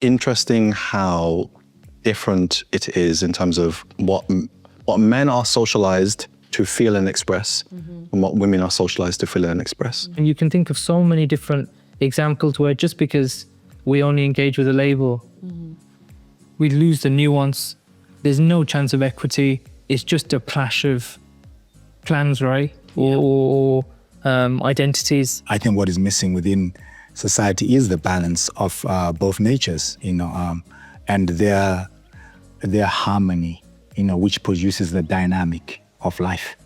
interesting how different it is in terms of what men are socialized to feel and express and what women are socialized to feel and express. And you can think of so many different examples where just because we only engage with a label, we lose the nuance. There's no chance of equity. It's just a clash of clans, right? Or identities. I think what is missing within society is the balance of both natures, and their harmony, which produces the dynamic of life.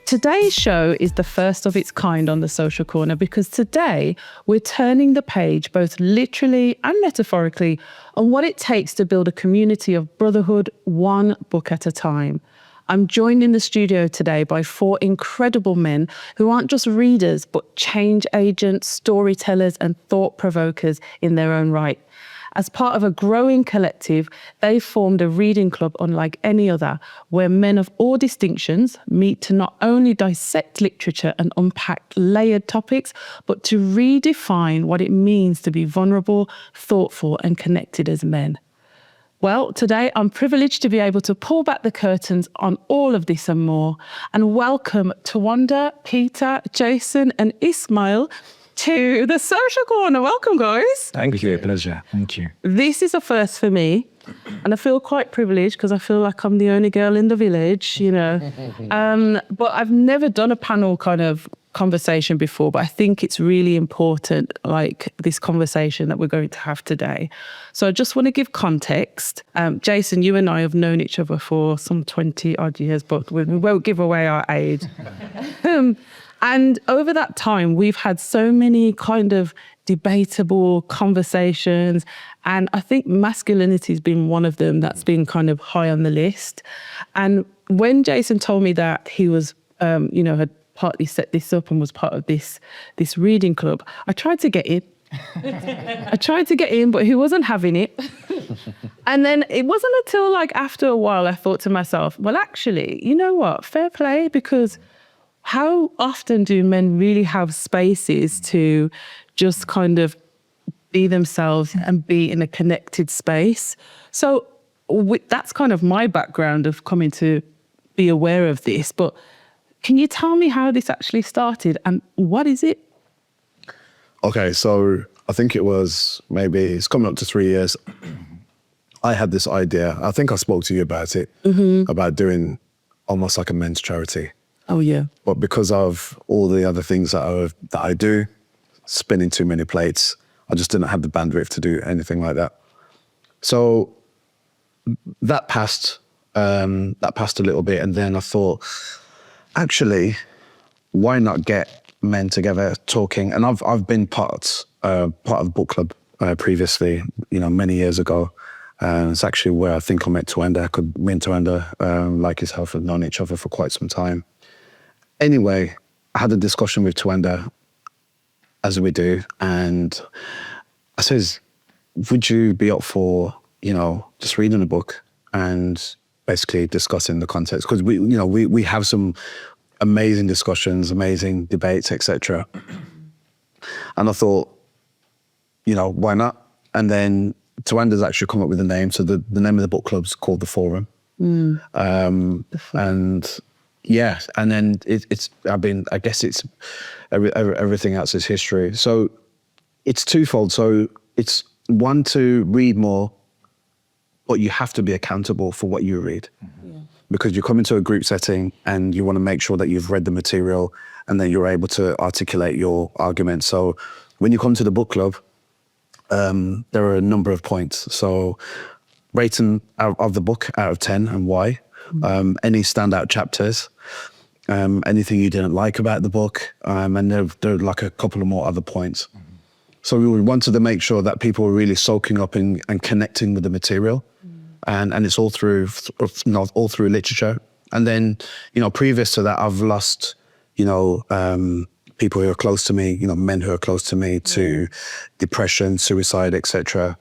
Today's show is the first of its kind on the Social Corner because today we're turning the page both literally and metaphorically on what it takes to build a community of brotherhood one book at a time. I'm joined in the studio today by 4 incredible men who aren't just readers, but change agents, storytellers, and thought provokers in their own right. As part of a growing collective, they formed a reading club unlike any other, where men of all distinctions meet to not only dissect literature and unpack layered topics, but to redefine what it means to be vulnerable, thoughtful, and connected as men. Well, today I'm privileged to be able to pull back the curtains on all of this and more, and welcome Tawanda, Peter, Jason, and Ismail to the Social Corner. Welcome, guys. Thank you. Pleasure. Thank you. This is a first for me, and I feel quite privileged because I feel like I'm the only girl in the village, But I've never done a panel kind of conversation before, but I think it's really important, like this conversation that we're going to have today. So I just want to give context. Jason, you and I have known each other for some 20 odd years, but we won't give away our age. And over that time, we've had so many kind of debatable conversations. And I think masculinity has been one of them that's been kind of high on the list. And when Jason told me that he was, had partly set this up and was part of this reading club, I tried to get in. But he wasn't having it. And then it wasn't until after a while I thought to myself, well, actually, you know what? Fair play, because how often do men really have spaces to just kind of be themselves and be in a connected space? So that's kind of my background of coming to be aware of this. But can you tell me how this actually started and what is it? Okay, so I think it's coming up to 3 years. I had this idea. I think I spoke to you about it, about doing almost like a men's charity. Oh, yeah. But because of all the other things that I do, spinning too many plates, I just didn't have the bandwidth to do anything like that. So that passed a little bit. And then I thought, actually, why not get men together talking? And I've been part of book club previously, many years ago. It's actually where I think I met Tawanda. Me and Tawanda, like yourself, have known each other for quite some time. Anyway, I had a discussion with Tawanda, as we do, and I says, would you be up for, just reading a book and basically discussing the context? Because we have some amazing discussions, amazing debates, etc. And I thought, why not? And then Tawanda's actually come up with a name. So the name of the book club's called The Forum. And yeah, and then I guess it's everything else is history. So it's twofold. So it's one, to read more, but you have to be accountable for what you read. Yeah. Because you come into a group setting and you want to make sure that you've read the material and then you're able to articulate your argument. So when you come to the book club, there are a number of points. So rating of the book out of 10 and why. Any standout chapters, anything you didn't like about the book, and there are like a couple of more other points. So we wanted to make sure that people were really soaking up and connecting with the material, and it's all through literature. And then, previous to that, I've lost, people who are close to me, men who are close to me, to depression, suicide, etc.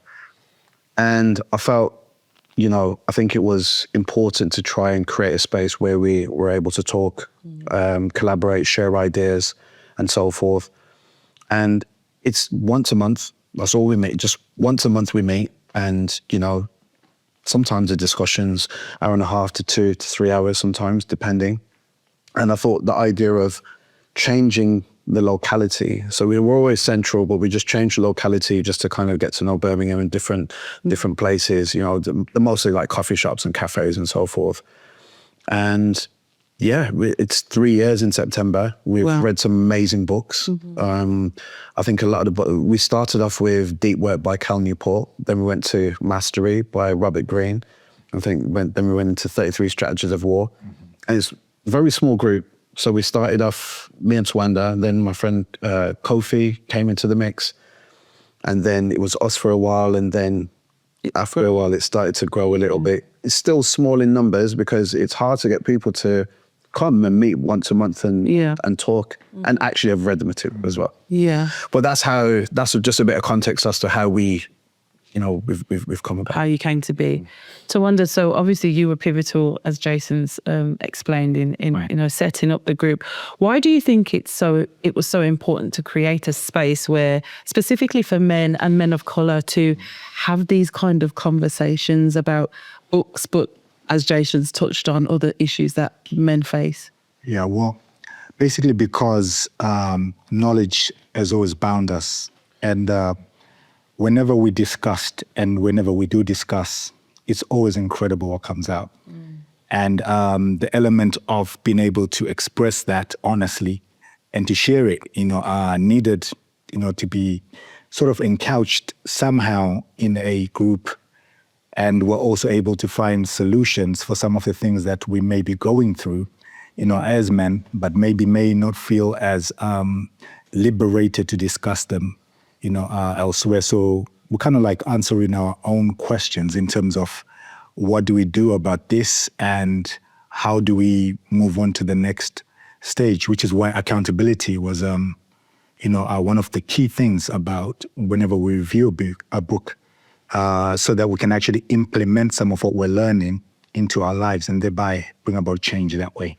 And I felt I think it was important to try and create a space where we were able to talk, collaborate, share ideas, and so forth. And it's once a month. That's all we meet. Just once a month we meet, and sometimes the discussions hour and a half to 2 to 3 hours, sometimes depending. And I thought the idea of changing the locality. So we were always central, but we just changed the locality just to kind of get to know Birmingham in different places, the mostly like coffee shops and cafes and so forth. And yeah, it's 3 years in September. We've read some amazing books. I think a lot of we started off with Deep Work by Cal Newport. Then we went to Mastery by Robert Greene. Then we went into 33 Strategies of War. And it's a very small group. So we started off, me and Twanda, then my friend Kofi came into the mix. And then it was us for a while. And then after a while, it started to grow a little bit. It's still small in numbers because it's hard to get people to come and meet once a month and talk and actually have read the material as well. Yeah. But that's just a bit of context as to how we've come about. How you came to be. To wonder, so obviously you were pivotal, as Jason's explained, in setting up the group. Why do you think it was so important to create a space where, specifically for men and men of colour, to have these kind of conversations about books, but as Jason's touched on, other issues that men face? Yeah, well, basically because knowledge has always bound us. And whenever we discussed and whenever we do discuss, it's always incredible what comes out. And the element of being able to express that honestly and to share it, needed, to be sort of encouched somehow in a group. And we're also able to find solutions for some of the things that we may be going through, as men, but maybe may not feel as liberated to discuss them, elsewhere. So we're kind of like answering our own questions in terms of what do we do about this and how do we move on to the next stage, which is why accountability was, one of the key things about whenever we review a book. So that we can actually implement some of what we're learning into our lives and thereby bring about change that way.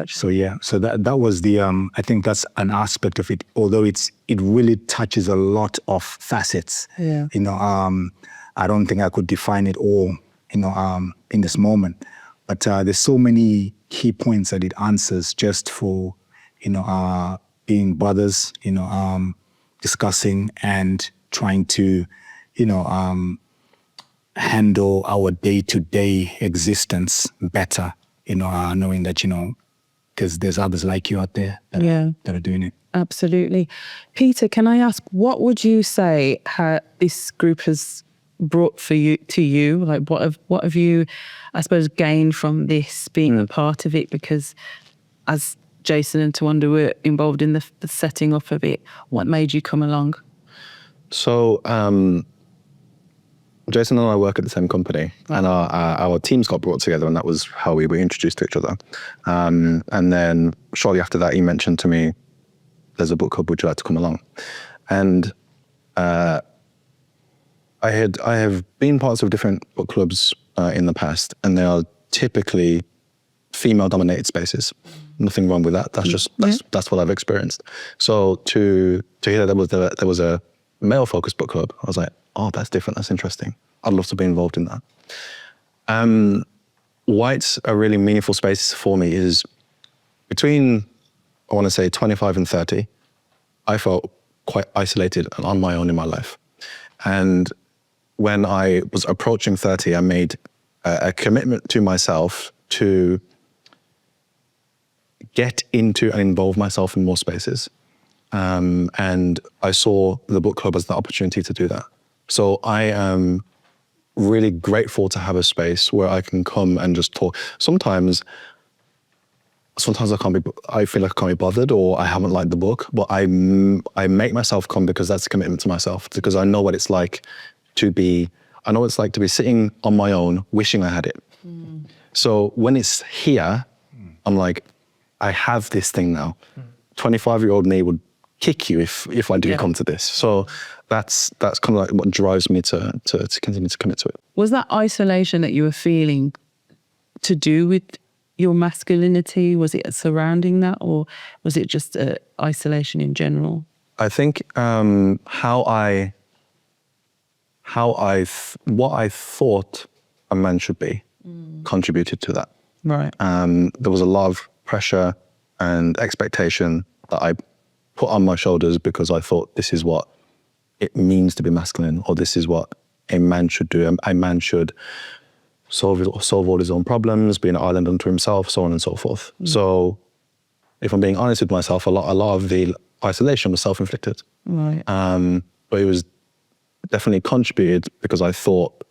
So that was the, I think that's an aspect of it, although it really touches a lot of facets. Yeah. I don't think I could define it all, in this moment, but there's so many key points that it answers just for, being brothers, discussing and trying to, handle our day-to-day existence better, knowing that, because there's others like you out there that are doing it. Absolutely. Peter, can I ask, what would you say this group has brought to you? Like, what have you, I suppose, gained from this, being a part of it? Because as Jason and Tawanda were involved in the setting up of it, what made you come along? So, Jason and I work at the same company, and our teams got brought together, and that was how we were introduced to each other. And then shortly after that, he mentioned to me, "There's a book club. Would you like to come along?" And I have been parts of different book clubs in the past, and they are typically female-dominated spaces. Nothing wrong with that. That's what I've experienced. So to hear that there was a male-focused book club, I was like, oh, that's different, that's interesting. I'd love to be involved in that. Why it's a really meaningful space for me is between, I want to say 25 and 30, I felt quite isolated and on my own in my life. And when I was approaching 30, I made a commitment to myself to get into and involve myself in more spaces. And I saw the book club as the opportunity to do that. So I am really grateful to have a space where I can come and just talk. Sometimes I feel like I can't be bothered, or I haven't liked the book, but I make myself come because that's a commitment to myself, because I know what it's like to be sitting on my own, wishing I had it. So when it's here, I'm like, I have this thing now. 25-year-old me would kick you if I do come to this. So that's kind of like what drives me to continue to commit to it. Was that isolation that you were feeling to do with your masculinity? Was it surrounding that, or was it just isolation in general? I think what I thought a man should be contributed to that. Right. There was a lot of pressure and expectation that I put on my shoulders because I thought this is what it means to be masculine, or this is what a man should do. A man should solve all his own problems, be an island unto himself, so on and so forth. So if I'm being honest with myself, a lot of the isolation was self-inflicted. Right. But it was definitely contributed because I thought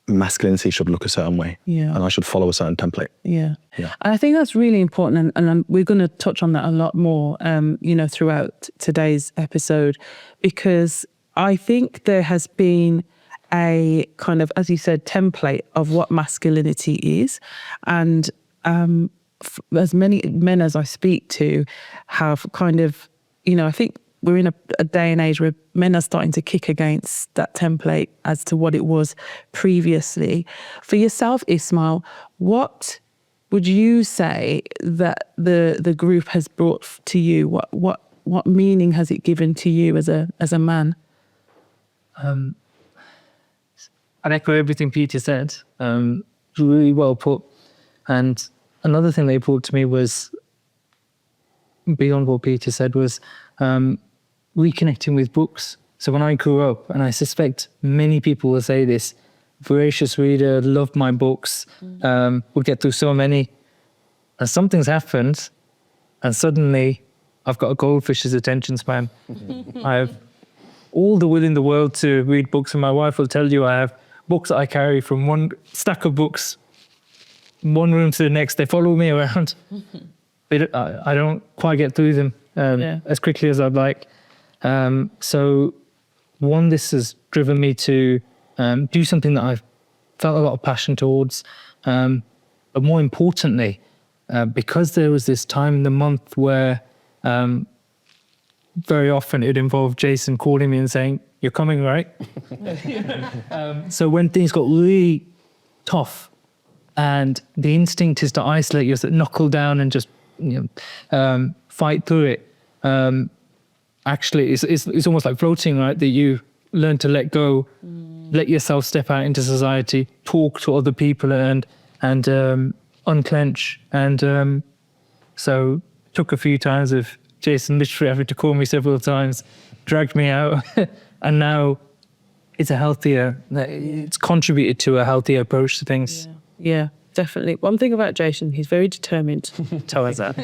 masculinity should look a certain way, Yeah. and I should follow a certain template. Yeah. Yeah. I think that's really important, and we're going to touch on that a lot more, throughout today's episode, because I think there has been a kind of, as you said, template of what masculinity is, and as many men as I speak to have kind of, I think we're in a day and age where men are starting to kick against that template as to what it was previously. For yourself, Ismail, what would you say that the group has brought to you? What meaning has it given to you as a man? I'd echo everything Peter said. Really well put. And another thing they brought to me was, beyond what Peter said, was reconnecting with books. So when I grew up, and I suspect many people will say this, voracious reader, loved my books, would get through so many, and something's happened, and suddenly I've got a goldfish's attention span. I have all the will in the world to read books, and my wife will tell you I have books that I carry from one stack of books, one room to the next. They follow me around. But I don't quite get through them as quickly as I'd like. So one, this has driven me to do something that I've felt a lot of passion towards. But more importantly, because there was this time in the month where very often it involved Jason calling me and saying, "You're coming, right?" So when things got really tough and the instinct is to isolate yourself, knuckle down and just fight through it. Actually, it's almost like floating, right? That you learn to let go, let yourself step out into society, talk to other people, and unclench. And so it took a few times of Jason literally having to call me several times, dragged me out, and now it's it's contributed to a healthier approach to things. Yeah, definitely. One thing about Jason, he's very determined. Tell us that.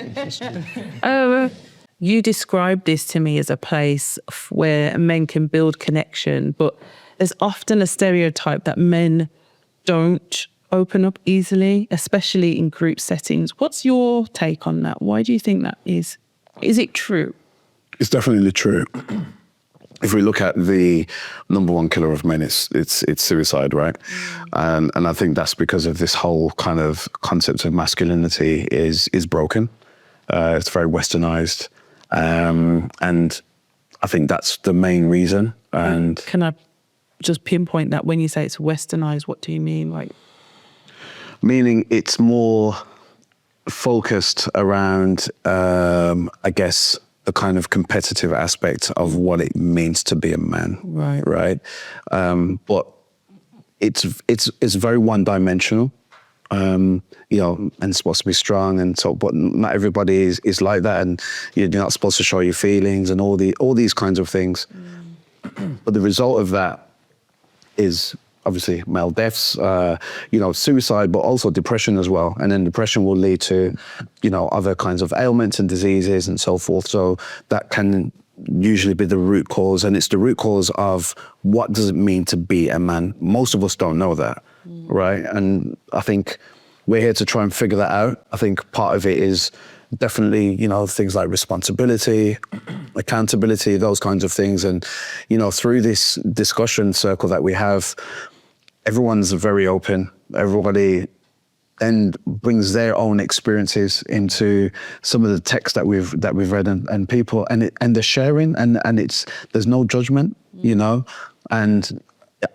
You described this to me as a place where men can build connection, but there's often a stereotype that men don't open up easily, especially in group settings. What's your take on that? Why do you think that is? Is it true? It's definitely true. If we look at the number one killer of men, it's suicide, right? And I think that's because of this whole kind of concept of masculinity is broken. It's very westernized, and I think that's the main reason. And can I just pinpoint that when you say it's westernized? What do you mean? Like, meaning it's more focused around, I guess, the kind of competitive aspect of what it means to be a man, right? But it's very one-dimensional, and it's supposed to be strong, and so, but not everybody is like that, and you're not supposed to show your feelings and all these kinds of things. But the result of that is obviously male deaths, suicide, but also depression as well. And then depression will lead to, other kinds of ailments and diseases and so forth. So that can usually be the root cause. And it's the root cause of what does it mean to be a man? Most of us don't know that, right? And I think we're here to try and figure that out. I think part of it is definitely, things like responsibility, accountability, those kinds of things. And, through this discussion circle that we have, everyone's very open. Everybody then brings their own experiences into some of the texts that we've read, and people, and they're sharing, and there's no judgment, you know, and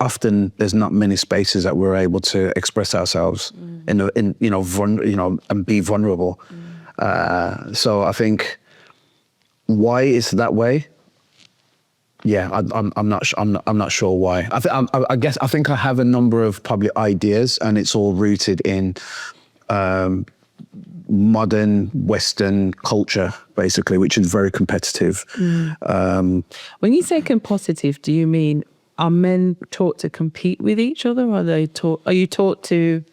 often there's not many spaces that we're able to express ourselves in you know, and be vulnerable. So I think why it's that way. Yeah, I'm not sure why. I guess I think I have a number of probably ideas, and it's all rooted in modern Western culture, basically, which is very competitive. When you say competitive, do you mean are men taught to compete with each other? Are you taught to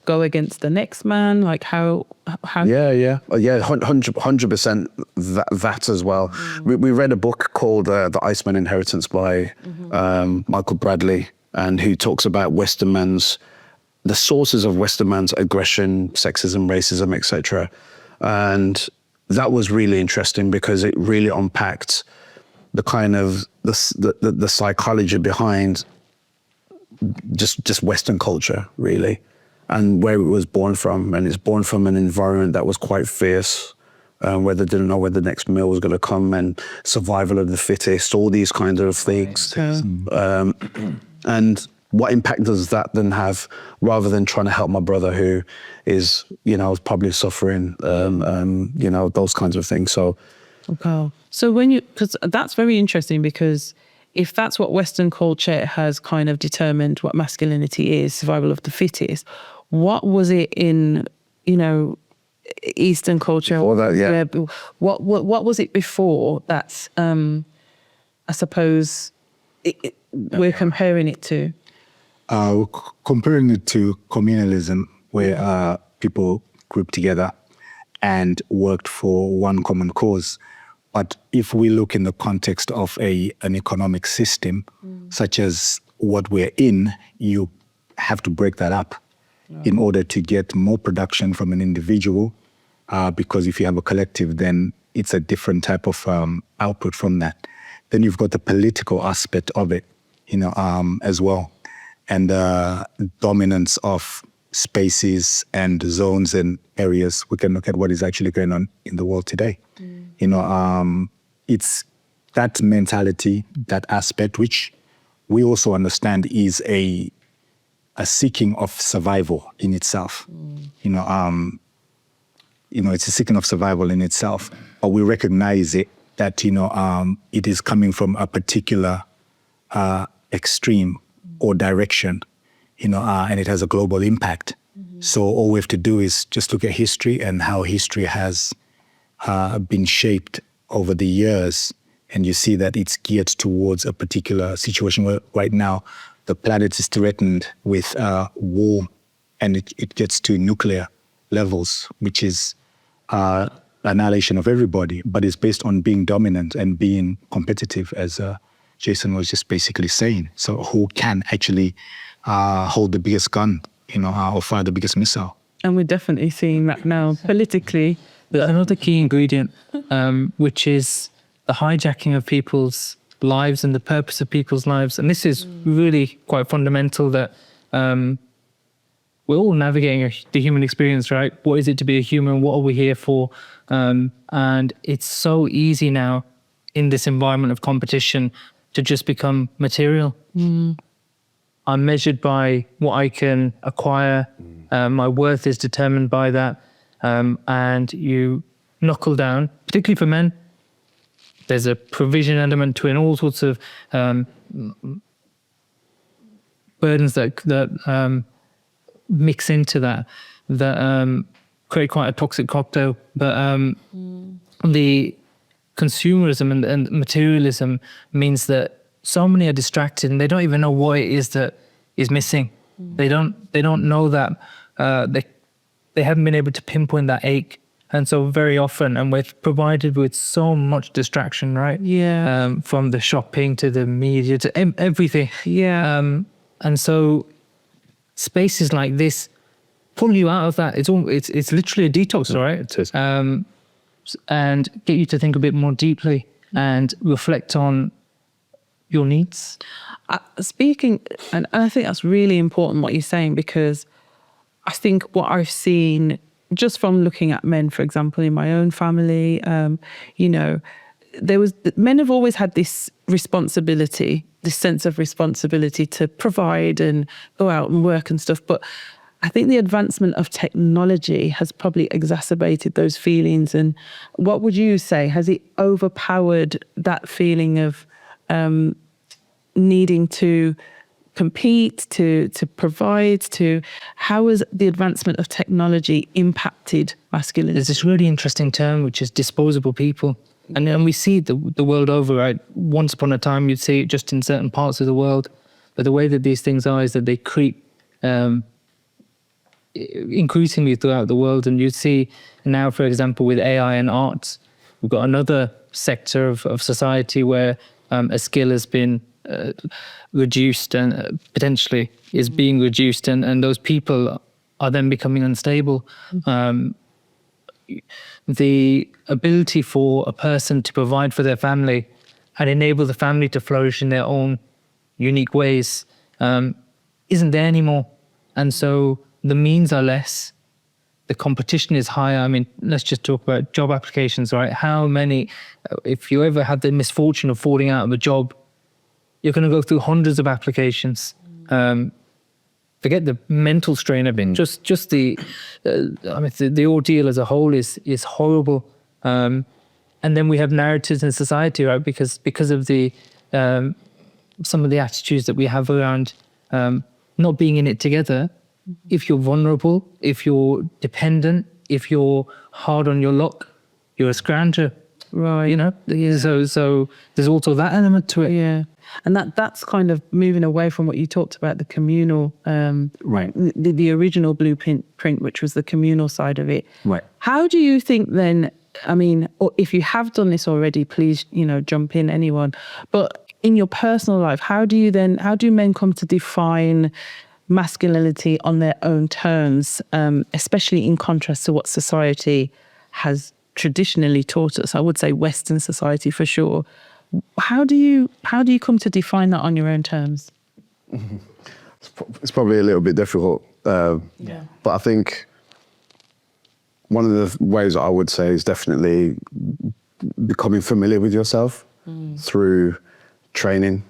go against the next man? Like how? Yeah, 100% that as well. We read a book called The Iceman Inheritance by Michael Bradley, and who talks about the sources of Western man's aggression, sexism, racism, etc. And that was really interesting because it really unpacked the kind of the psychology behind just Western culture, really, and where it was born from. And it's born from an environment that was quite fierce, where they didn't know where the next meal was going to come, and survival of the fittest, all these kinds of things. And what impact does that then have, rather than trying to help my brother who is, you know, probably suffering, you know, those kinds of things. So, okay. So because that's very interesting, because if that's what Western culture has kind of determined what masculinity is, survival of the fittest, what was it in, you know, Eastern culture? Before that, yeah. What was it before that, I suppose, we're comparing it to? Comparing it to communalism, where people grouped together and worked for one common cause. But if we look in the context of an economic system, such as what we're in, you have to break that up in order to get more production from an individual, because if you have a collective, then it's a different type of output from that. Then you've got the political aspect of it, you know, as well. And dominance of spaces and zones and areas. We can look at what is actually going on in the world today. You know, it's that mentality, that aspect, which we also understand is a seeking of survival in itself. You know, it's a seeking of survival in itself. But we recognize it that, you know, it is coming from a particular extreme or direction, you know, and it has a global impact. So all we have to do is just look at history and how history has been shaped over the years, and you see that it's geared towards a particular situation where right now the planet is threatened with war, and it gets to nuclear levels, which is annihilation of everybody, but it's based on being dominant and being competitive, as Jason was just basically saying. So who can actually hold the biggest gun, you know, or fire the biggest missile? And we're definitely seeing that now politically. But another key ingredient, which is the hijacking of people's lives and the purpose of people's lives. And this is really quite fundamental, that we're all navigating the human experience, right? What is it to be a human? What are we here for? And it's so easy now in this environment of competition to just become material. I'm measured by what I can acquire. My worth is determined by that. And you knuckle down, particularly for men. There's a provision element to it, and all sorts of burdens that mix into that create quite a toxic cocktail. But the consumerism and materialism means that so many are distracted and they don't even know what it is that is missing. They don't know that they haven't been able to pinpoint that ache. And so very often, and we're provided with so much distraction, right? Yeah. From the shopping to the media to everything. Yeah. And so spaces like this pull you out of that. It's literally a detox, right? It is. And get you to think a bit more deeply and reflect on your needs. Speaking, and I think that's really important what you're saying, because I think what I've seen just from looking at men, for example, in my own family, you know, men have always had this responsibility, this sense of responsibility to provide and go out and work and stuff. But I think the advancement of technology has probably exacerbated those feelings. And what would you say? Has it overpowered that feeling of needing to compete, to provide, how has the advancement of technology impacted masculinity? There's this really interesting term, which is disposable people. And we see the world over, right? Once upon a time, you'd see it just in certain parts of the world. But the way that these things are is that they creep increasingly throughout the world. And you see now, for example, with AI and arts, we've got another sector of society where a skill has been reduced and potentially is being reduced, and those people are then becoming unstable. The ability for a person to provide for their family and enable the family to flourish in their own unique ways isn't there anymore. And so the means are less, the competition is higher. I mean, let's just talk about job applications, right? How many, if you ever had the misfortune of falling out of a job, you're going to go through hundreds of applications. Forget the mental strain of it. Just the, the ordeal as a whole is horrible. And then we have narratives in society, right? Because of the some of the attitudes that we have around not being in it together. If you're vulnerable, if you're dependent, if you're hard on your luck, you're a scrounger. Right. You know, so there's also that element to it. Yeah. And that's kind of moving away from what you talked about, the communal, Right. the original blueprint, which was the communal side of it. Right. How do you think then, I mean, or if you have done this already, please, jump in, anyone. But in your personal life, how do men come to define masculinity on their own terms, especially in contrast to what society has traditionally taught us? I would say Western society for sure. How do you come to define that on your own terms? It's probably a little bit difficult, but I think one of the ways I would say is definitely becoming familiar with yourself through training,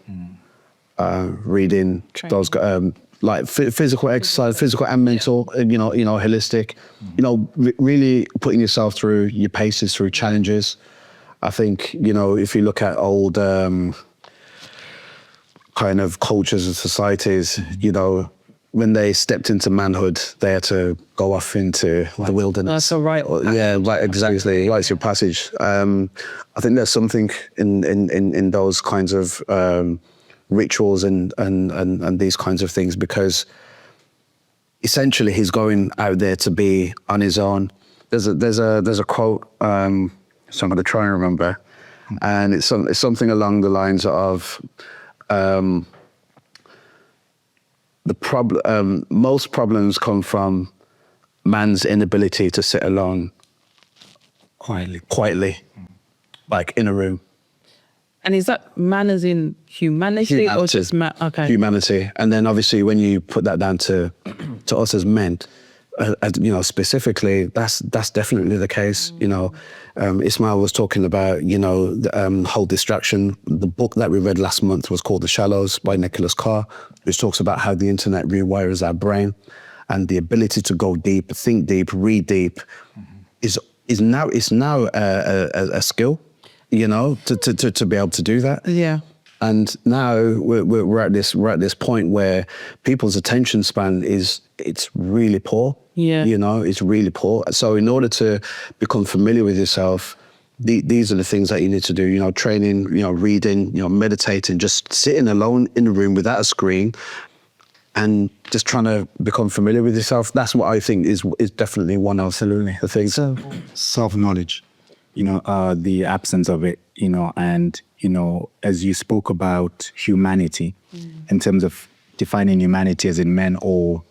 reading, those like physical exercise, physical and mental, holistic, really putting yourself through your paces, through challenges. I think, if you look at old kind of cultures and societies, when they stepped into manhood, they had to go off into the wilderness. That's a rite. Yeah, right, exactly. Rites of passage. I think there's something in those kinds of rituals and these kinds of things, because essentially he's going out there to be on his own. There's a quote. So I'm going to try and remember, and it's something along the lines of most problems come from man's inability to sit alone quietly, like in a room. And is that man as in humanity or just man? Okay. Humanity, and then obviously when you put that down to us as men. Specifically, that's definitely the case. Ismail was talking about, whole distraction. The book that we read last month was called The Shallows by Nicholas Carr, which talks about how the internet rewires our brain, and the ability to go deep, think deep, read deep, is now a skill, to be able to do that. Yeah. And now we're at this point where people's attention span it's really poor. Yeah. It's really poor. So in order to become familiar with yourself, these are the things that you need to do. Training, reading, meditating, just sitting alone in a room without a screen, and just trying to become familiar with yourself. That's what I think is definitely one of the things. So self-knowledge, the absence of it, and as you spoke about humanity, in terms of defining humanity as in men or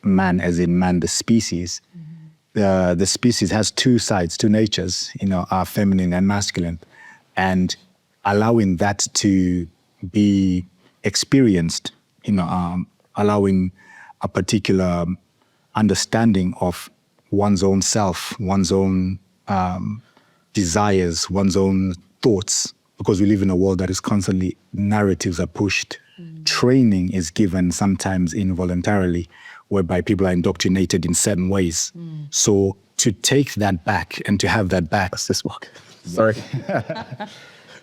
man as in man, the species, the species has two sides, two natures, are feminine and masculine, and allowing that to be experienced, allowing a particular understanding of one's own self, one's own desires, one's own thoughts, because we live in a world that is constantly, narratives are pushed. Training is given sometimes involuntarily, whereby people are indoctrinated in certain ways. So to take that back and to have that back, this walk. Sorry.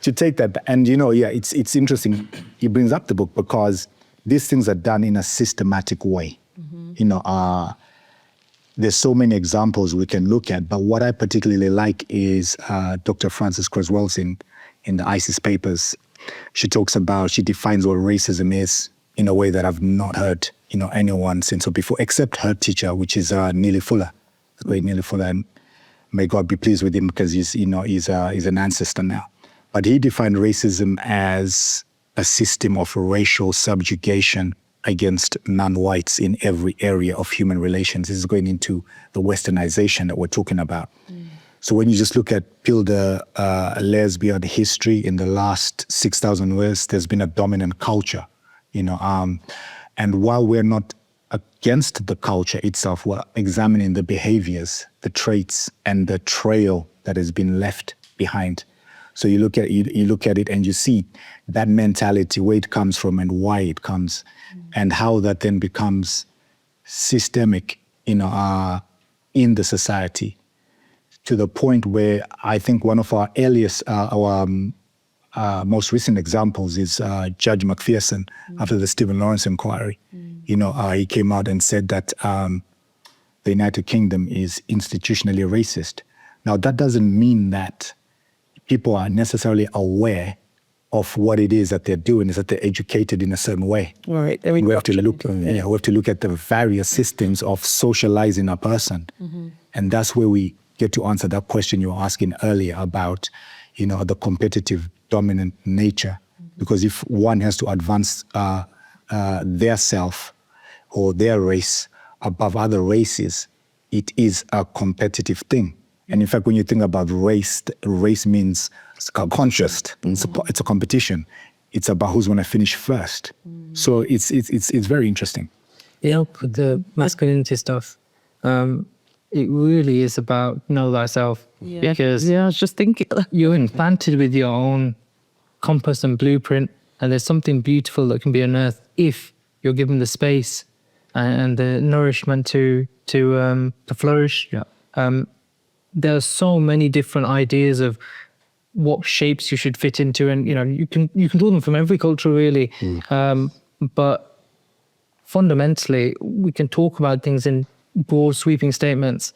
To take that, and it's interesting. He brings up the book because these things are done in a systematic way. There's so many examples we can look at, but what I particularly like is Dr. Frances Cresswell's in the ISIS papers. She defines what racism is in a way that I've not heard anyone since or before, except her teacher, which is Neely Fuller, the great Neely Fuller, and may God be pleased with him because he's an ancestor now. But he defined racism as a system of racial subjugation against non-whites in every area of human relations. This is going into the westernization that we're talking about. So when you just peel the lesbian history in the last 6,000 years, there's been a dominant culture, and while we're not against the culture itself, we're examining the behaviors, the traits, and the trail that has been left behind. So you look at it and you see that mentality, where it comes from and why it comes, and how that then becomes systemic, in the society, to the point where I think one of our earliest, most recent examples is Judge McPherson after the Stephen Lawrence inquiry. He came out and said that the United Kingdom is institutionally racist. Now, that doesn't mean that people are necessarily aware of what it is that they're doing, is that they're educated in a certain way. Right. We have to look at the various systems of socializing a person. And that's where we get to answer that question you were asking earlier about, the competitive dominant nature. Because if one has to advance their self or their race above other races, it is a competitive thing. And in fact, when you think about race means it's a contest. It's a competition. It's about who's going to finish first. So it's very interesting. The masculinity stuff, it really is about know thyself. Because I was just thinking, you're implanted with your own compass and blueprint, and there's something beautiful that can be unearthed if you're given the space and the nourishment to flourish. There are so many different ideas of what shapes you should fit into, and you can draw them from every culture really. But fundamentally, we can talk about things in broad, sweeping statements.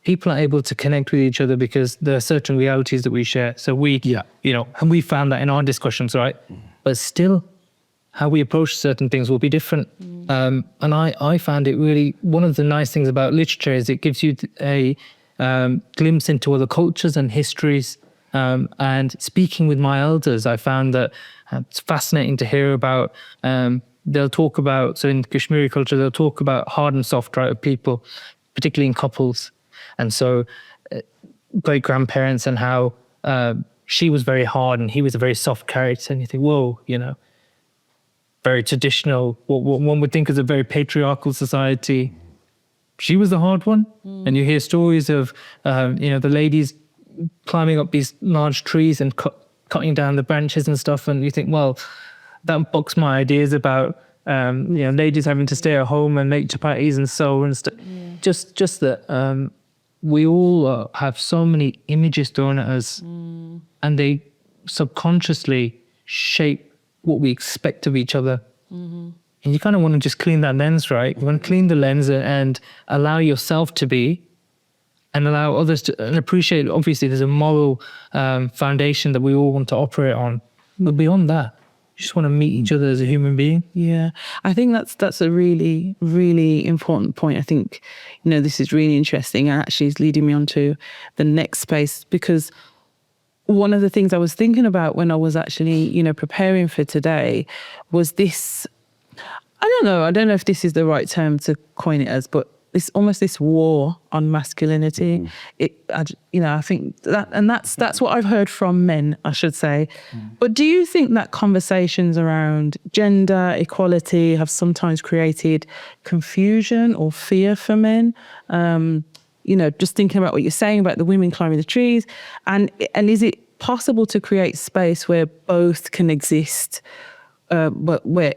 People are able to connect with each other because there are certain realities that we share. So and we found that in our discussions, right? But still, how we approach certain things will be different. And I found it really, one of the nice things about literature is it gives you a glimpse into other cultures and histories. And speaking with my elders, I found that it's fascinating to hear about, they'll talk about, so in Kashmiri culture, they'll talk about hard and soft, right, of people, particularly in couples. And so great-grandparents and how she was very hard and he was a very soft character. And you think, whoa, very traditional, what one would think is a very patriarchal society. She was the hard one. And you hear stories of, the ladies climbing up these large trees and cutting down the branches and stuff. And you think, well, that bucks my ideas about, ladies having to stay at home and make chapatis and sew and stuff. Just that we all have so many images thrown at us and they subconsciously shape what we expect of each other. And you kind of want to just clean that lens, right? You want to clean the lens and allow yourself to be, and allow others to and appreciate. Obviously, there's a moral foundation that we all want to operate on. But beyond that, you just want to meet each other as a human being. Yeah, I think that's a really, really important point. I think, this is really interesting and actually is leading me on to the next space, because one of the things I was thinking about when I was actually, preparing for today was this, I don't know if this is the right term to coin it as, but this almost this war on masculinity. I think that, and that's what I've heard from men, I should say. But do you think that conversations around gender equality have sometimes created confusion or fear for men? Just thinking about what you're saying about the women climbing the trees, and is it possible to create space where both can exist? But where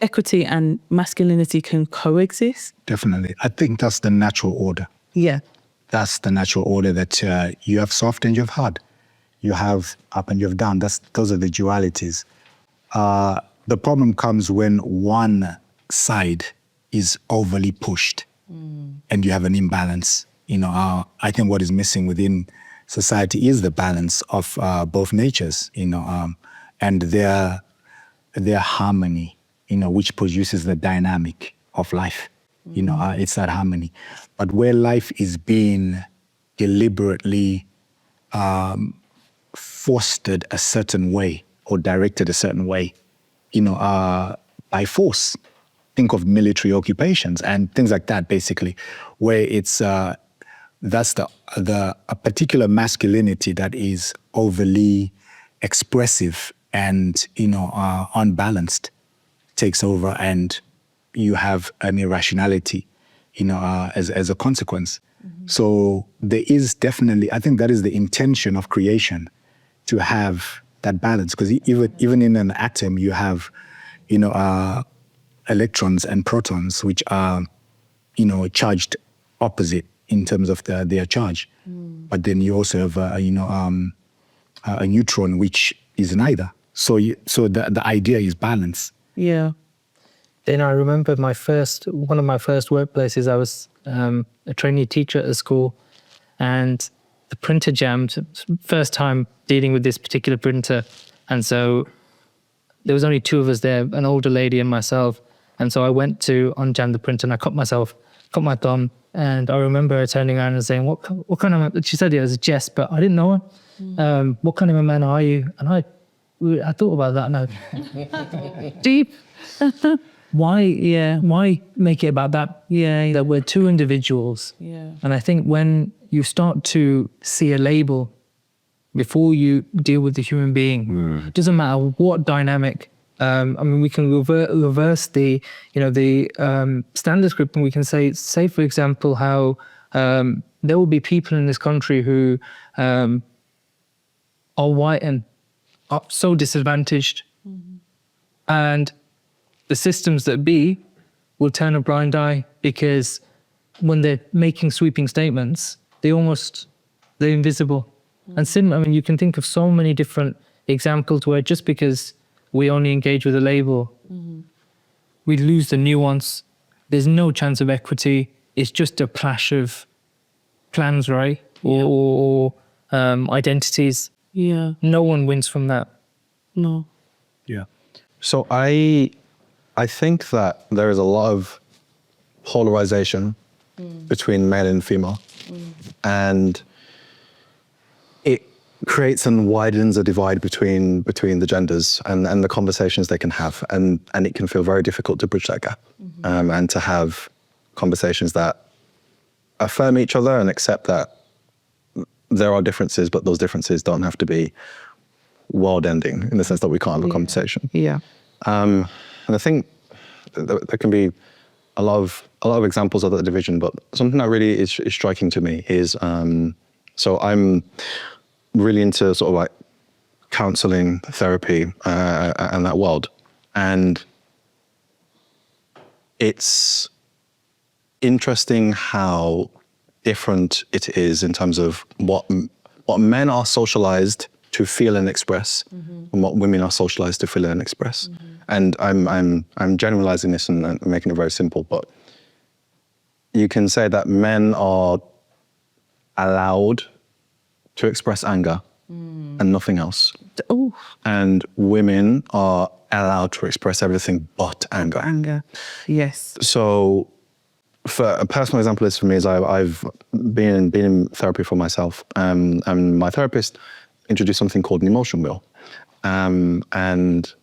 equity and masculinity can coexist? Definitely. I think that's the natural order. Yeah. That's the natural order, that you have soft and you have hard. You have up and you have down. Those are the dualities. The problem comes when one side is overly pushed and you have an imbalance. I think what is missing within society is the balance of both natures, and their harmony, which produces the dynamic of life. It's that harmony. But where life is being deliberately fostered a certain way or directed a certain way, by force. Think of military occupations and things like that, basically, where it's that's a particular masculinity that is overly expressive and unbalanced takes over, and you have an irrationality as a consequence. So there is definitely, I think that is the intention of creation, to have that balance, because even in an atom you have electrons and protons, which are charged opposite in terms of their charge, but then you also have a neutron which is neither. So the idea is balance. Yeah. Then I remember one of my first workplaces. I was a trainee teacher at a school, and the printer jammed. First time dealing with this particular printer, and so there was only two of us there, an older lady and myself. And so I went to unjam the printer, and I cut my thumb. And I remember her turning around and saying, "What kind of?" She said it was a jest, but I didn't know her. What kind of a man are you? And I thought about that. No, deep. Why? Yeah. Why make it about that? Yeah. That we're two individuals. Yeah. And I think when you start to see a label before you deal with the human being, it doesn't matter what dynamic. We can reverse the standard script, and we can say for example, how there will be people in this country who are white and are so disadvantaged, and the systems that be will turn a blind eye, because when they're making sweeping statements, they're invisible. And you can think of so many different examples where just because we only engage with a label, we lose the nuance. There's no chance of equity. It's just a clash of clans, right? Or identities. Yeah. No one wins from that. No. Yeah. So I think that there is a lot of polarization between male and female, and it creates and widens a divide between the genders and the conversations they can have, and it can feel very difficult to bridge that gap, and to have conversations that affirm each other and accept that there are differences, but those differences don't have to be world-ending in the sense that we can't have a conversation. Yeah. And I think there can be a lot of examples of that division, but something that really is striking to me is, so I'm really into sort of like counseling, therapy, and that world. And it's interesting how different it is in terms of what men are socialized to feel and express, and what women are socialized to feel and express. And I'm generalizing this and making it very simple, but you can say that men are allowed to express anger and nothing else. Oh. And women are allowed to express everything but anger. Anger. Yes. So for a personal example is for me is I've been in therapy for myself, and my therapist introduced something called an emotion wheel. And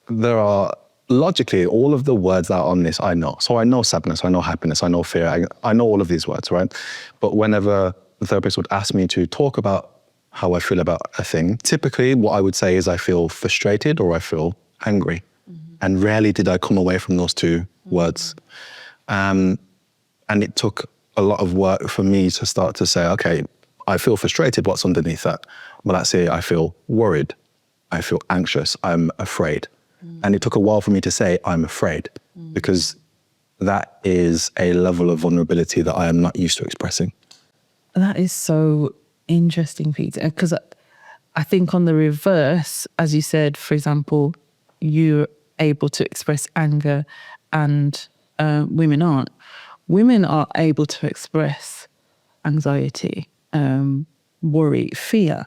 there are logically, all of the words that are on this, I know. So I know sadness, I know happiness, I know fear, I know all of these words, right? But whenever the therapist would ask me to talk about how I feel about a thing, typically what I would say is I feel frustrated or I feel angry. And rarely did I come away from those two words. And it took a lot of work for me to start to say, okay, I feel frustrated, what's underneath that? Well, let's say I feel worried, I feel anxious, I'm afraid. And it took a while for me to say, I'm afraid, because that is a level of vulnerability that I am not used to expressing. That is so interesting, Peter, because I think on the reverse, as you said, for example, you're able to express anger and women aren't. Women are able to express anxiety, worry, fear.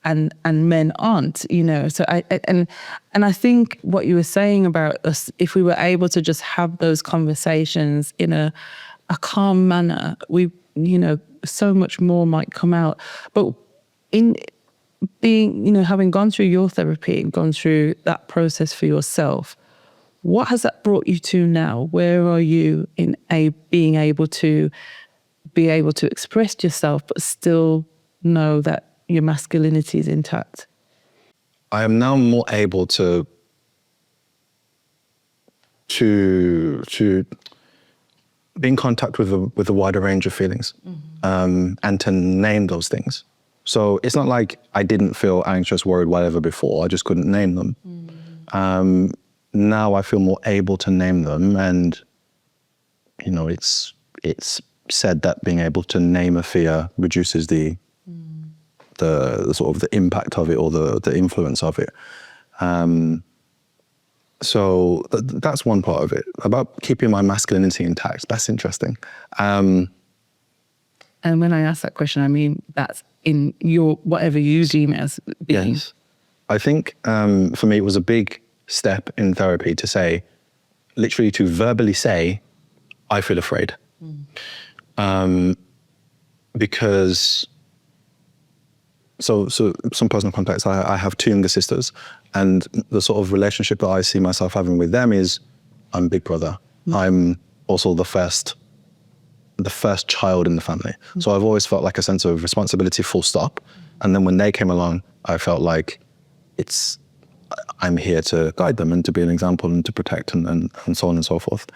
And men aren't, you know. So I think what you were saying about us, if we were able to just have those conversations in a calm manner, we, you know, so much more might come out. But in being, you know, having gone through your therapy and gone through that process for yourself, what has that brought you to now? Where are you in being able to express yourself, but still know that your masculinity is intact? I am now more able to be in contact with a wider range of feelings, and to name those things. So it's not like I didn't feel anxious, worried, whatever before. I just couldn't name them. Now I feel more able to name them, and you know, it's said that being able to name a fear reduces the sort of the impact of it, or the influence of it. So that's one part of it. About keeping my masculinity intact, that's interesting. And when I ask that question, I mean that's in your, whatever you deem as being. Yes. I think for me it was a big step in therapy to say, literally to verbally say, I feel afraid. Because So some personal context, I have two younger sisters, and the sort of relationship that I see myself having with them is, I'm big brother. I'm also the first child in the family. So I've always felt like a sense of responsibility, full stop. And then when they came along, I felt like I'm here to guide them and to be an example and to protect and so on and so forth.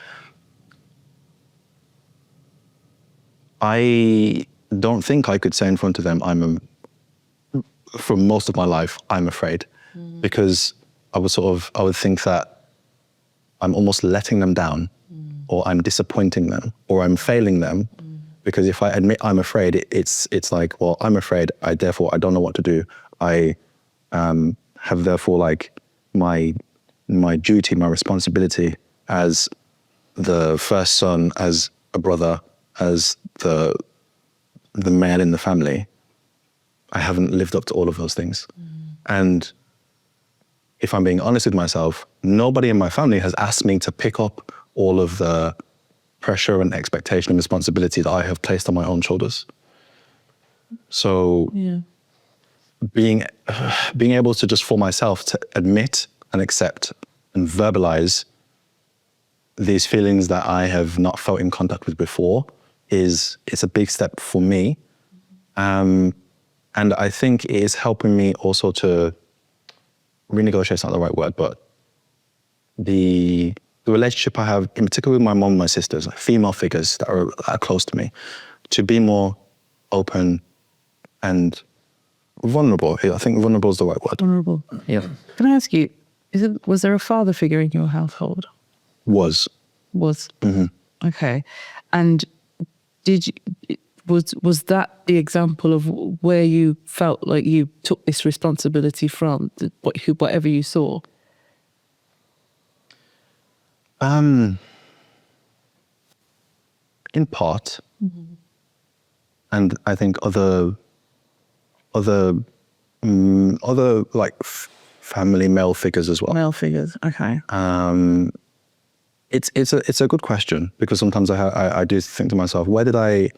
I don't think I could say in front of them, for most of my life, I'm afraid, because I would think that I'm almost letting them down, or I'm disappointing them, or I'm failing them, because if I admit I'm afraid, it's like, well, I'm afraid, therefore I don't know what to do. I have therefore like my duty, my responsibility as the first son, as a brother, as the male in the family. I haven't lived up to all of those things. And if I'm being honest with myself, nobody in my family has asked me to pick up all of the pressure and expectation and responsibility that I have placed on my own shoulders. So being able to just for myself to admit and accept and verbalize these feelings that I have not felt in contact with before it's a big step for me. And I think it is helping me also to renegotiate, it's not the right word, but the relationship I have, in particular with my mom and my sisters, like female figures that are close to me, to be more open and vulnerable. I think vulnerable is the right word. Vulnerable. Yeah. Can I ask you, was there a father figure in your household? Was. Mm-hmm. Okay. And was that the example of where you felt like you took this responsibility from, whatever you saw? In part. And I think other like family male figures as well. Male figures, okay. It's a good question, because sometimes I do think to myself, where did I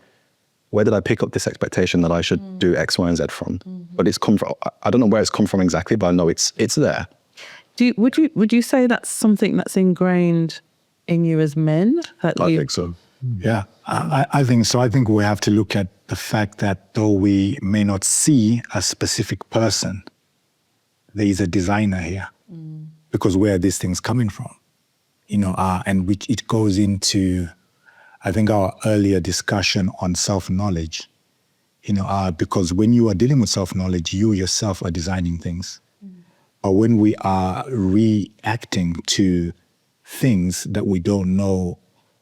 pick up this expectation that I should do X, Y, and Z from? But it's come from, I don't know where it's come from exactly, but I know it's there. Would you say that's something that's ingrained in you as men? That I you- think so. Yeah, I think so. I think we have to look at the fact that though we may not see a specific person, there is a designer here, because where are these things coming from? And which it goes into, I think, our earlier discussion on self-knowledge. Because when you are dealing with self-knowledge, you yourself are designing things. But when we are reacting to things that we don't know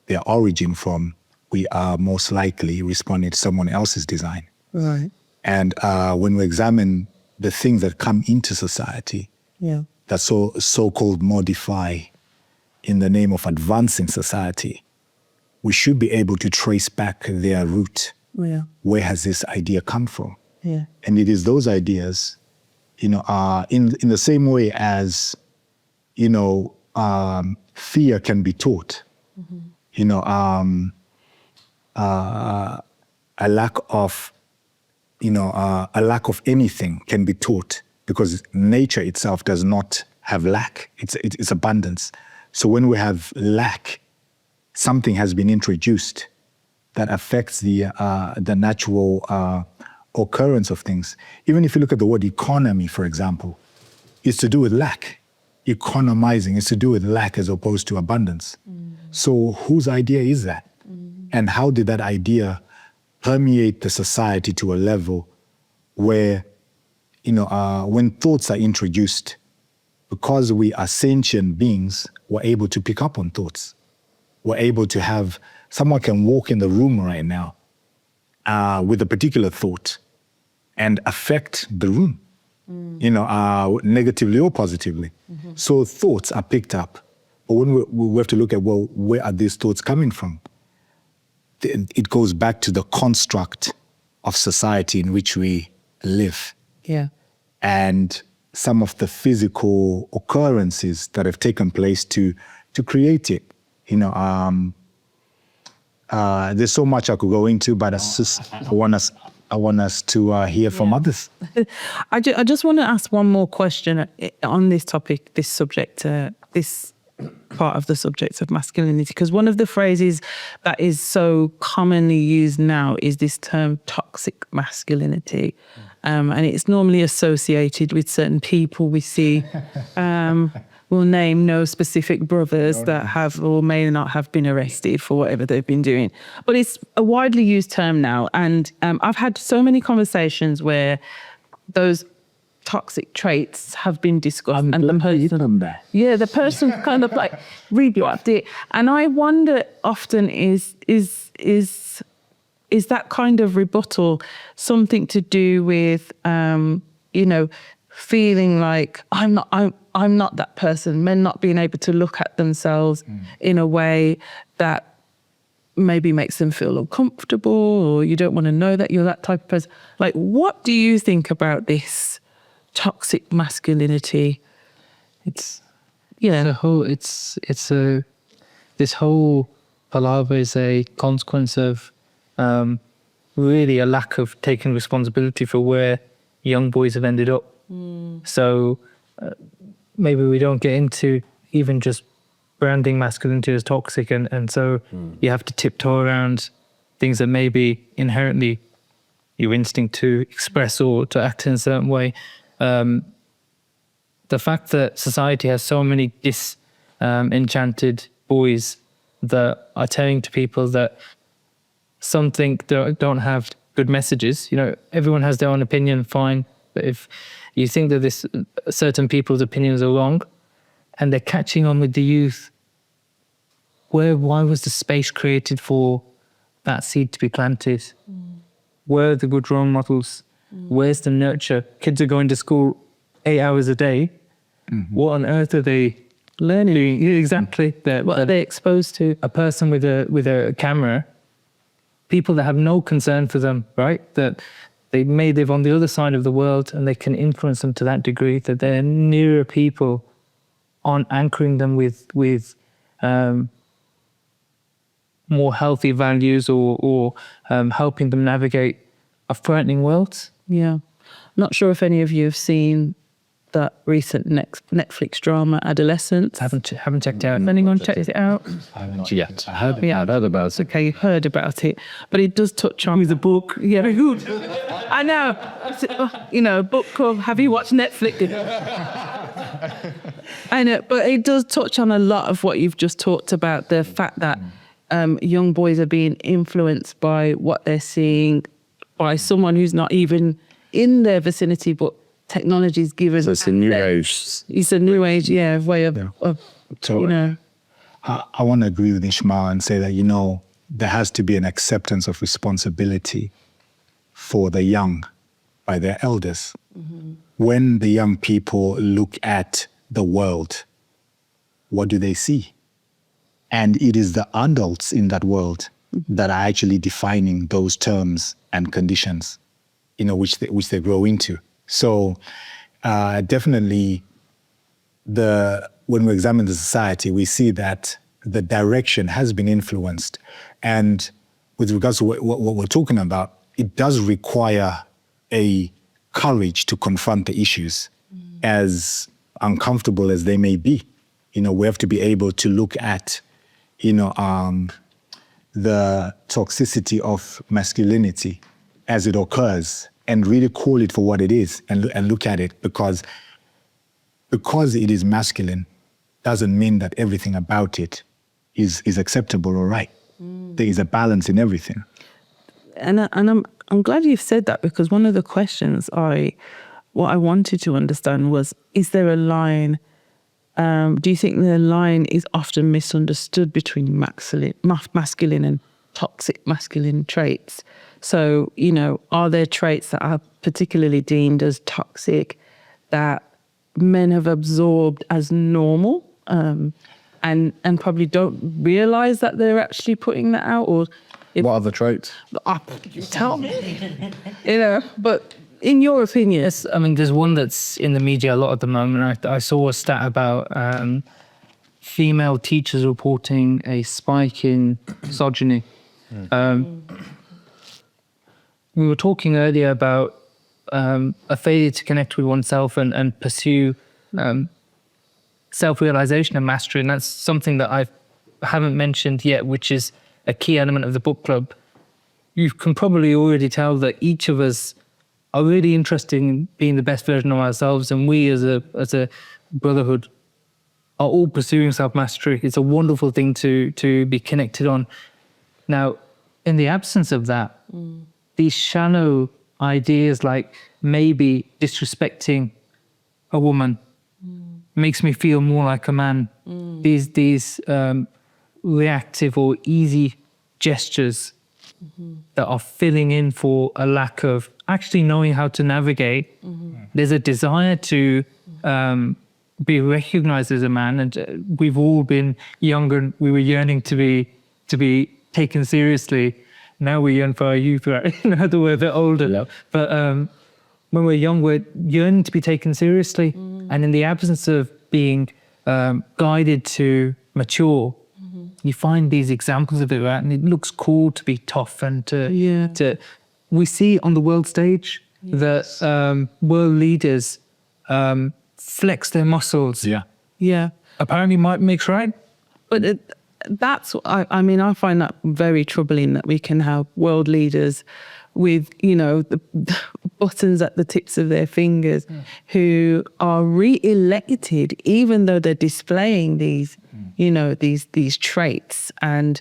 their origin from, we are most likely responding to someone else's design. Right. And when we examine the things that come into society Yeah. that so-called modify in the name of advancing society, we should be able to trace back their root. Yeah. Where has this idea come from? Yeah. And it is those ideas, in the same way as, fear can be taught. A lack of anything can be taught, because nature itself does not have lack. It's abundance. So when we have lack, something has been introduced that affects the natural occurrence of things. Even if you look at the word economy, for example, it's to do with lack. Economizing is to do with lack as opposed to abundance. So whose idea is that? And how did that idea permeate the society to a level where, when thoughts are introduced, because we are sentient beings, we're able to pick up on thoughts. We're able to have, someone can walk in the room right now with a particular thought and affect the room, negatively or positively. So thoughts are picked up. But when we have to look at, well, where are these thoughts coming from? It goes back to the construct of society in which we live. Yeah. And some of the physical occurrences that have taken place to create it. There's so much I could go into, but I want us to hear from others. I just want to ask one more question on this topic, this subject, this part of the subject of masculinity, because one of the phrases that is so commonly used now is this term toxic masculinity. And it's normally associated with certain people we see. We'll name no specific brothers that have or may not have been arrested for whatever they've been doing. But it's a widely used term now. And I've had so many conversations where those toxic traits have been discussed. And the person kind of like rebuked it. And I wonder often is that kind of rebuttal something to do with, feeling like I'm not that person, men not being able to look at themselves in a way that maybe makes them feel uncomfortable, or you don't want to know that you're that type of person. Like, what do you think about this toxic masculinity? This whole palaver is a consequence of really a lack of taking responsibility for where young boys have ended up. So maybe we don't get into even just branding masculinity as toxic, and so you have to tiptoe around things that maybe inherently your instinct to express or to act in a certain way. The fact that society has so many disenchanted boys that are telling to people that something don't have good messages. Everyone has their own opinion, fine. But if you think that certain people's opinions are wrong, and they're catching on with the youth, why was the space created for that seed to be planted? Where are the good role models? Where's the nurture? Kids are going to school 8 hours a day. What on earth are they learning? Exactly. What are they exposed to? A person with a camera, people that have no concern for them, right? That they may live on the other side of the world and they can influence them to that degree that they're nearer people, on anchoring them with more healthy values or helping them navigate a frightening world. Yeah. Not sure if any of you have seen that recent Netflix drama, Adolescence. Haven't checked out. Has anyone checked it out? Yet. I heard about it. Okay, you heard about it, but it does touch on the book. Yeah, very good. I know. Book club. Have you watched Netflix? I know, but it does touch on a lot of what you've just talked about. The fact that young boys are being influenced by what they're seeing by someone who's not even in their vicinity, but technology is given. So it's a new age. It's a new age, way of So I want to agree with Ishmael and say that, there has to be an acceptance of responsibility for the young by their elders. Mm-hmm. When the young people look at the world, what do they see? And it is the adults in that world that are actually defining those terms and conditions, which they grow into. So definitely, when we examine the society, we see that the direction has been influenced. And with regards to what we're talking about, it does require a courage to confront the issues, as uncomfortable as they may be. We have to be able to look at, the toxicity of masculinity as it occurs and really call it for what it is and look at it, because it is masculine doesn't mean that everything about it is acceptable or right. There is a balance in everything. And I'm glad you've said that, because one of the questions what I wanted to understand was, is there a line? Do you think the line is often misunderstood between masculine and toxic masculine traits? So, are there traits that are particularly deemed as toxic that men have absorbed as normal, and probably don't realize that they're actually putting that out? Or What are the traits? Tell me. But in your opinion. Yes, I mean, there's one that's in the media a lot at the moment. I saw a stat about female teachers reporting a spike in misogyny. We were talking earlier about a failure to connect with oneself and pursue self-realization and mastery. And that's something that I haven't mentioned yet, which is a key element of the book club. You can probably already tell that each of us are really interested in being the best version of ourselves, and we as a brotherhood are all pursuing self-mastery. It's a wonderful thing to be connected on. Now, in the absence of that, these shallow ideas like maybe disrespecting a woman makes me feel more like a man. These reactive or easy gestures that are filling in for a lack of actually knowing how to navigate. There's a desire to be recognized as a man, and we've all been younger and we were yearning to be taken seriously. Now we yearn for our youth, right? Now that we're a bit older. Yep. But when we're young, we're yearning to be taken seriously. And in the absence of being guided to mature, you find these examples of it, right? And it looks cool to be tough and to we see on the world stage that world leaders flex their muscles. Yeah. Apparently might makes right. But I find that very troubling, that we can have world leaders with, the buttons at the tips of their fingers who are re-elected, even though they're displaying these, these traits. And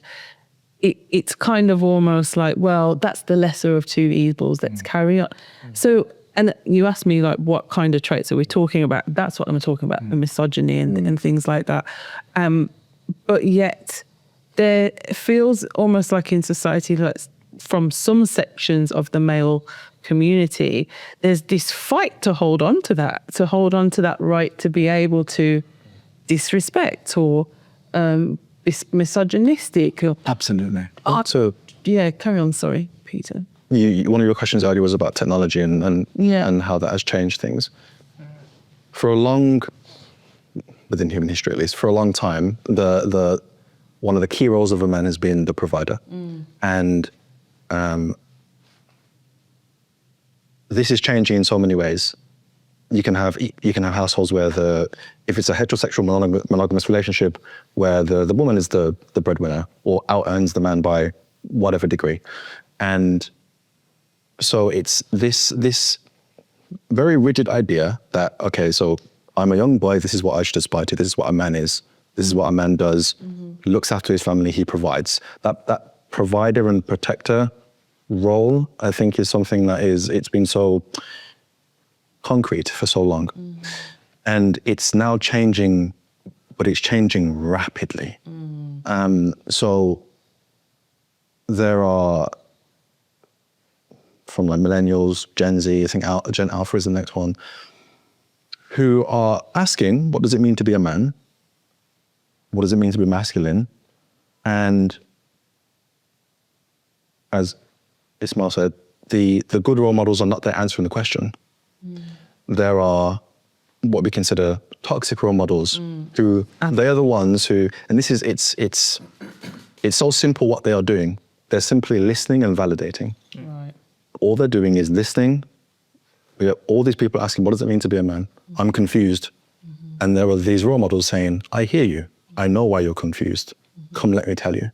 it's kind of almost like, well, that's the lesser of two evils, let's carry on. So, and you asked me, like, what kind of traits are we talking about? That's what I'm talking about, the misogyny and things like that. But yet there feels almost like in society, like from some sections of the male community, there's this fight to hold on to that right to be able to disrespect or be misogynistic. Absolutely. So Carry on. Sorry, Peter. one of your questions earlier was about technology and how that has changed things. Within human history at least, for a long time, one of the key roles of a man has been the provider. And this is changing in so many ways. you can have households where if it's a heterosexual monogamous relationship where the woman is the breadwinner or out earns the man by whatever degree. And so it's this very rigid idea that, okay, so I'm a young boy, this is what I should aspire to, this is what a man is, this is what a man does, looks after his family, he provides. That provider and protector role, I think, is something that it's been so concrete for so long. And it's now changing, but it's changing rapidly. So there are, from like millennials, Gen Z, I think Gen Alpha is the next one, who are asking, what does it mean to be a man? What does it mean to be masculine? And as Ismail said, the good role models are not there answering the question. There are what we consider toxic role models who, they are the ones who, and this is, it's so simple what they are doing. They're simply listening and validating. Right. All they're doing is listening. We have all these people asking, what does it mean to be a man? I'm confused. And there are these role models saying, I hear you. I know why you're confused. Come, let me tell you.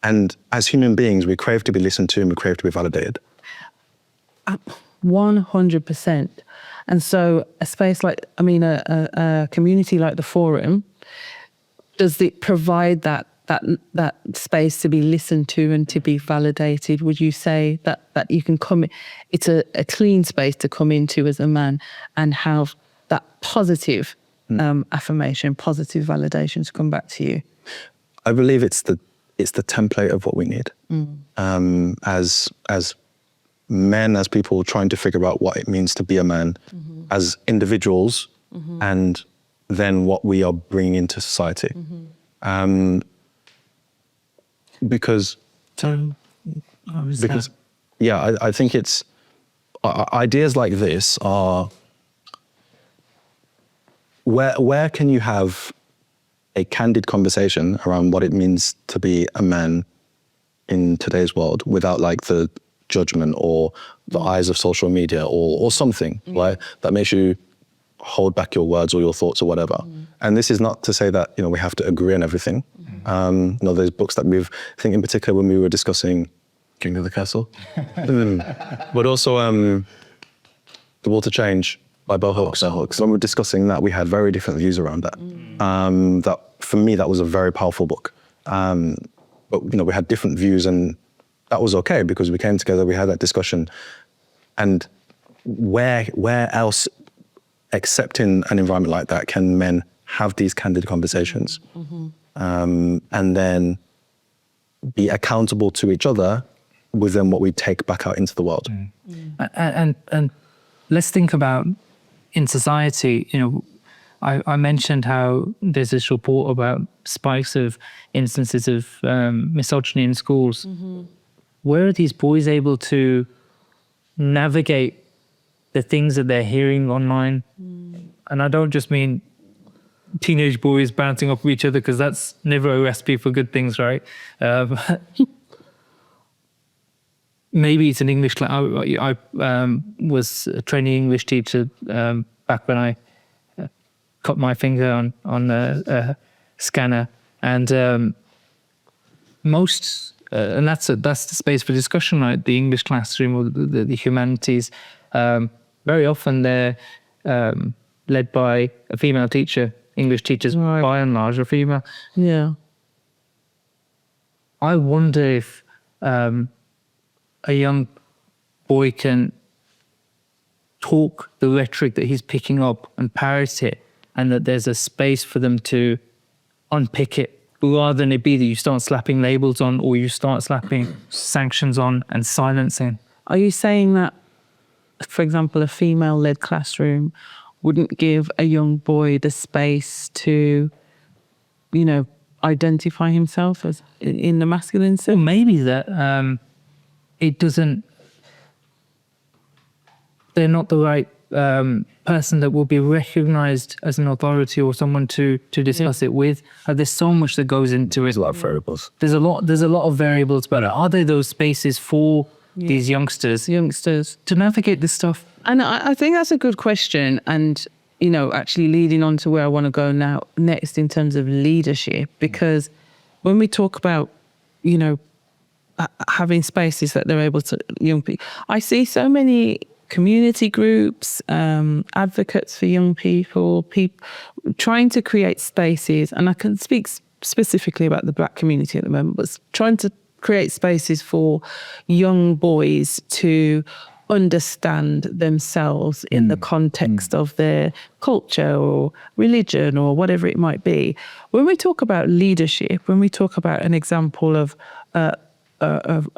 And as human beings, we crave to be listened to and we crave to be validated. 100%. And so a space like, a community like the Forum, does it provide that space to be listened to and to be validated? Would you say that you can come, it's a clean space to come into as a man and have that positive affirmation, positive validation to come back to you? I believe it's the template of what we need. As men, as people trying to figure out what it means to be a man, as individuals, and then what we are bringing into society. Because I think it's ideas like this are where can you have a candid conversation around what it means to be a man in today's world without like the judgment or the eyes of social media or something right, that makes you hold back your words or your thoughts or whatever. And this is not to say that, we have to agree on everything. There's books that I think in particular when we were discussing King of the Castle, but also The Will to Change by Bell Hooks. When we were discussing that, we had very different views around that. That for me, that was a very powerful book. But we had different views, and that was okay because we came together, we had that discussion. And where else, except in an environment like that, can men have these candid conversations and then be accountable to each other within what we take back out into the world? And let's think about in society, I mentioned how there's this report about spikes of instances of misogyny in schools. Where are these boys able to navigate the things that they're hearing online? And I don't just mean teenage boys bouncing off each other, because that's never a recipe for good things, right? Maybe it's an English class. I was a trainee English teacher back when I cut my finger on a scanner, and and that's the space for discussion, right? The English classroom or the humanities. Very often they're led by a female teacher. English teachers, right, by and large, are female. Yeah. I wonder if a young boy can talk the rhetoric that he's picking up and parrot it, and that there's a space for them to unpick it, rather than it be that you start slapping labels on or you start slapping sanctions on and silencing. Are you saying that, for example, a female-led classroom wouldn't give a young boy the space to, identify himself as in the masculine sense? Or maybe that they're not the right person that will be recognized as an authority or someone to discuss it with. There's so much that goes into it. There's a lot of variables. There's a lot of variables, but are there those spaces for these youngsters youngsters. to navigate this stuff? And I think that's a good question. And, you know, actually leading on to where I want to go now next in terms of leadership, because when we talk about, you know, having spaces that they're able to, young people, I see so many community groups, advocates for young people trying to create spaces, and I can speak specifically about the Black community at the moment, but trying to create spaces for young boys to understand themselves in the context of their culture or religion or whatever it might be. When we talk about leadership, when we talk about an example of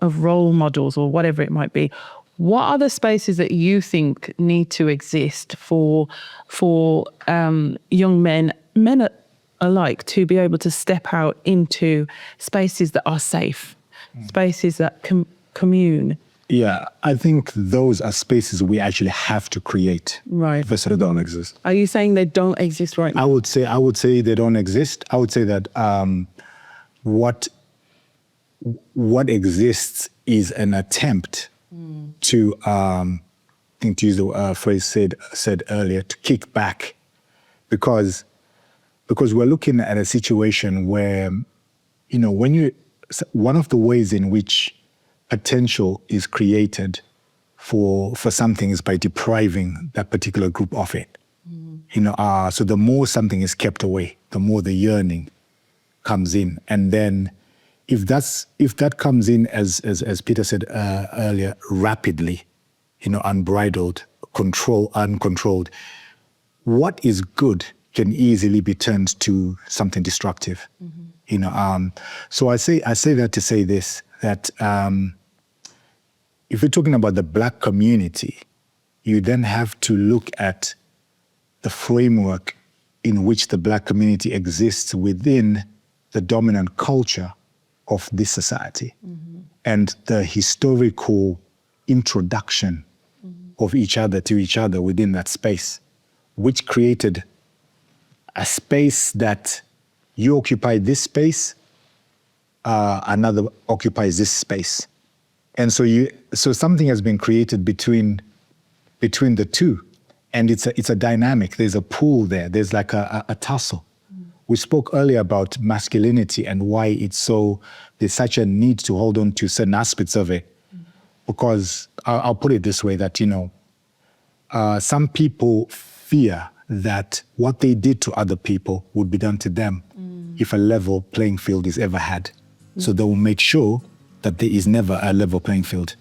role models or whatever it might be, what are the spaces that you think need to exist for young men alike to be able to step out into spaces that are safe, spaces that commune? Yeah, I think those are spaces we actually have to create. Right. Versus they don't exist. Are you saying they don't exist right now? I would say they don't exist. I would say that what exists is an attempt to, I think to use the phrase said earlier, to kick back, because we're looking at a situation where, you know, one of the ways in which potential is created for something is by depriving that particular group of it. You know, so the more something is kept away, the more the yearning comes in, and then if that comes in as Peter said earlier, rapidly, you know, unbridled, uncontrolled, what is good can easily be turned to something destructive. You know, so I say that to say this, that if you're talking about the Black community, you then have to look at the framework in which the Black community exists within the dominant culture of this society, and the historical introduction of each other to each other within that space, which created a space that you occupy this space, another occupies this space. And so something has been created between the two, and it's a dynamic. There's a pull there. There's like a tussle. We spoke earlier about masculinity and why there's such a need to hold on to certain aspects of it, because I'll put it this way, that, you know, some people fear that what they did to other people would be done to them if a level playing field is ever had. So they will make sure that there is never a level playing field.